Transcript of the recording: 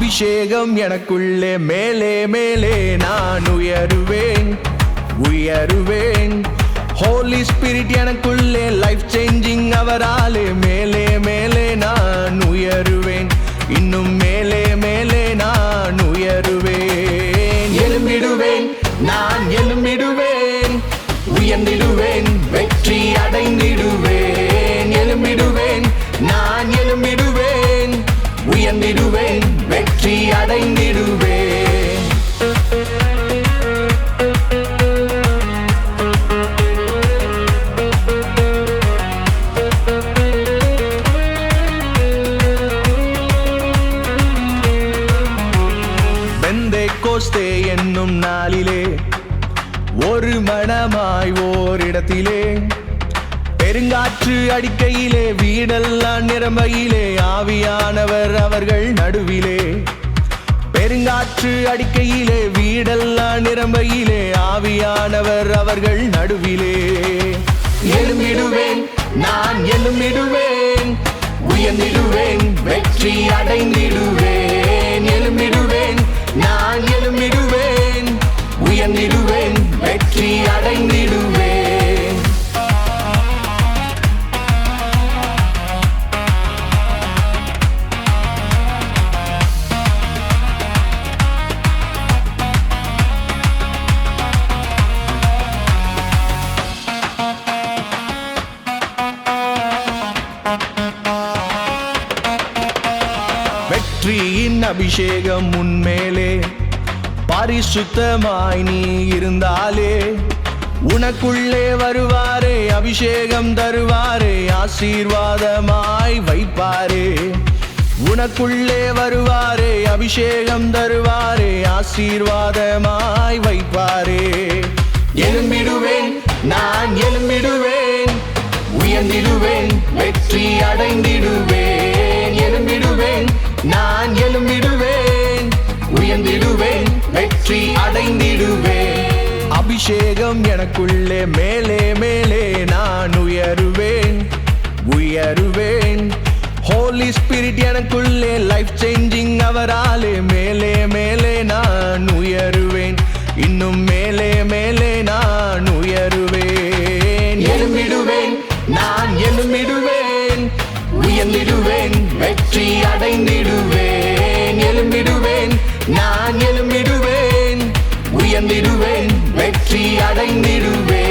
அபிஷேகம் எனக்குள்ளே மேலே மேலே நான் உயருவேன் உயருவேன். ஹோலி ஸ்பிரிட் எனக்குள்ளே லைஃப் சேஞ்சிங் அவராலே மேலே மேலே நான் உயருவேன். இன்னும் மேலே மேலே நான் உயருவேன். எழும்பிடுவேன், நான் எழும்பிடுவேன், உயர்ந்திடுவேன், வெற்றி அடைந்திடுவேன். எழும்பிடுவேன், நான் எழும்பிடுவேன், உயர்ந்திடுவேன், வெற்றி அடைந்திடுவேன். பெந்தேகோஸ்தே என்னும் நாளிலே ஒரு மனமாய் ஓரிடத்திலே பெருங்காற்று அடிக்கையிலே வீடெல்லாம் நிரம்பையிலே ஆவியானவர் அவர்கள் நடுவிலே. பெருங்காற்று அடிக்கையிலே வீடெல்லாம் நிரம்பையிலே ஆவியானவர் அவர்கள் நடுவிலே. எழும்பிடுவேன், நான் எழும்பிடுவேன், உயர்ந்திடுவேன், வெற்றி அடைந்திடுவேன். எழும்பிடுவேன், நான் எழும்பிடுவேன், உயர்ந்திடுவேன், வெற்றி அடைந்திடுவேன். வெற்றியின் அபிஷேகம் உன்மேலே பரிசுத்தமாய் நீ இருந்தாலே உனக்குள்ளே வருவாரே, அபிஷேகம் தருவாரே, ஆசீர்வாதமாய் வைப்பாரே. உனக்குள்ளே வருவாரே, அபிஷேகம் தருவாரே, ஆசீர்வாதமாய் வைப்பாரே. எழும்பிடுவேன், நான் எழும்பிடுவேன், உயர்ந்திடுவேன், வெற்றி அடைந்திடுவேன். எழும்பிடுவேன், நான் எழும்பிடுவேன், உயர்ந்திடுவேன், வெற்றி அடைந்திடுவேன். அபிஷேகம் எனக்குள்ளே மேலே மேலே நான் உயருவேன் உயருவேன். ஹோலி ஸ்பிரிட் எனக்குள்ளே லைஃப் சேஞ்சிங் அவராலே மேலே மேலே நான் உயருவேன். இன்னும் மேலே மேலே நான் உயருவேன். எழும்பிடுவேன், நான் எழும்பிடுவேன், உயர்ந்திடுவேன், வெற்றி அடைந்திடுவேன். எழும்பிடுவேன், நான் எழும்பிடுவேன், உயர்ந்திடுவேன், வெற்றி அடைந்திடுவேன்.